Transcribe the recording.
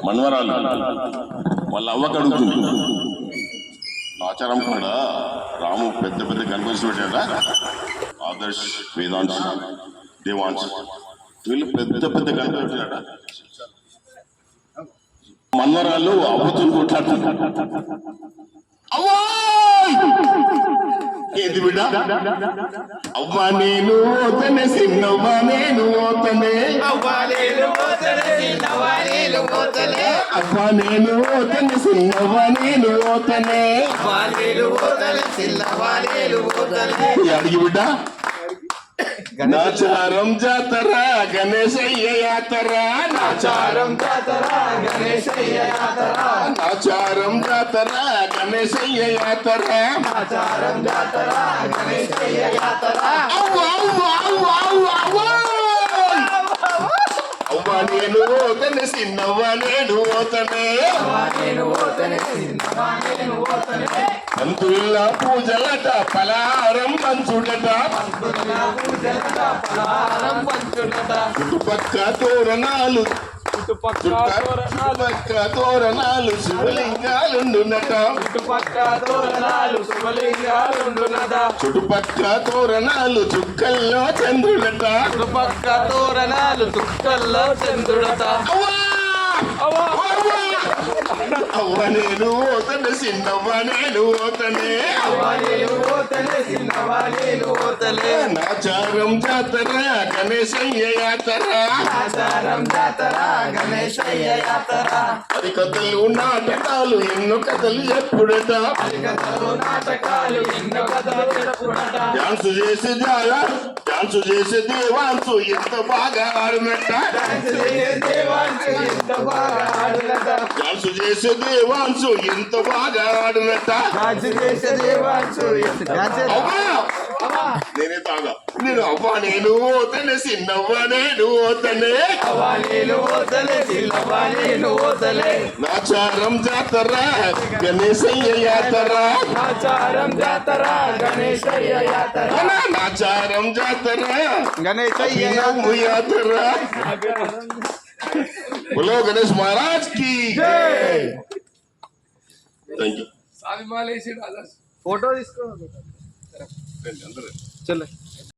మనవరాలు వాళ్ళ అవ్వకు అడుగుతుంది, ఆచారం కాడ రాము పెద్ద పెద్ద గణపతి పెట్టాడా, ఆదర్శ్, వేదాంశ్, దేవాంశ్, వీళ్ళు పెద్ద పెద్ద గణపతి పెట్టాడా. మనవరాలు అవ్వతో కొట్లాడుతున్నారు, అవ్వా ఏది బిడ్డ, అవ్వా నేను ఓతనే సిన్నవ్వా నేను ఓతనే, అవ్వా నేను ఓతనే సిన్నవ్వా నేను ఓతనే, అవ్వా నేను ఓతనే సిన్నవ్వా నేను ఓతనే, అవ్వా నేను ఓతనే సిన్నవ్వా నేను ఓతనే. అడిగి బిడ్డ, నాచారం జాతర గణేశయ్య యాతర, నాచారం జాతర గణేశయ్య యాతర, నాచారం జాతర గణేశయ్య యాతర, నాచారం జాతర గణేశయ్య యాతర. అవ్వా అవ్వా అవ్వా అవ్వా అవ్వా అవ్వా నేను ఓతనే సిన్నవ్వా నేను ఓతనే, అవ్వా నేను ఓతనే సిన్నవ్వా నేను ఓతనే. పంతుల్లా పూజలట పలారం పంచుడట, పంతుల్లా పూజలట పలారం పంచుడట, చుట్టుపక్క తోరణాలు చుట్టుపక్క తోరణాలు శివలింగాలుండునట, చుట్టుపక్క తోరణాలు శివలింగాలుండునట, చుట్టుపక్క తోరణాలు చుక్కల్లో చంద్రుడట, చుట్టుపక్క తోరణాలు చుక్కల్లో చంద్రుడట. అవ్వ నేను ఓతనే సిన్నవ్వా నేను ఓతనే, అవ్వ నేను ఓతనే సిన్నవ్వా నేను ఓతనే. నాచారం జాతర గణేశయ్య యాతర, నాచారం జాతర గణేశయ్య యాతర. హరికథలు నాటకాలు ఎన్నో కథలు ఎప్పుడట, హరికథలు నాటకాలు ఎన్నో కథలు ఎప్పుడట. డాన్స్ చేసే డాన్స్ చేసే దేవాంశు ఎంత బాగా ఆడునట, డాన్స్ చేసే దేవాంశు ఎంత బాగా ఆడునట, డాన్స్ చేసే దేవాంశు ఎంత బాగా ఆడునట, డాన్స్ చేసే దేవాంశు. నేనే తాగా నేను అవ్వా నేను ఓతనే సిన్నవ్వా నేను ఓతనే, అవ్వా నేను ఓతనే సిన్నవ్వా నేను ఓతనే. నాచారం జాతర గణేశయ్య యాతర, నాచారం జాతర గణేశయ్య యాతర, నాచారం జాతర గణేశయ్య యాతర. बोलो गणेश महाराज की जय. Thank you. फोटो इसको चलो.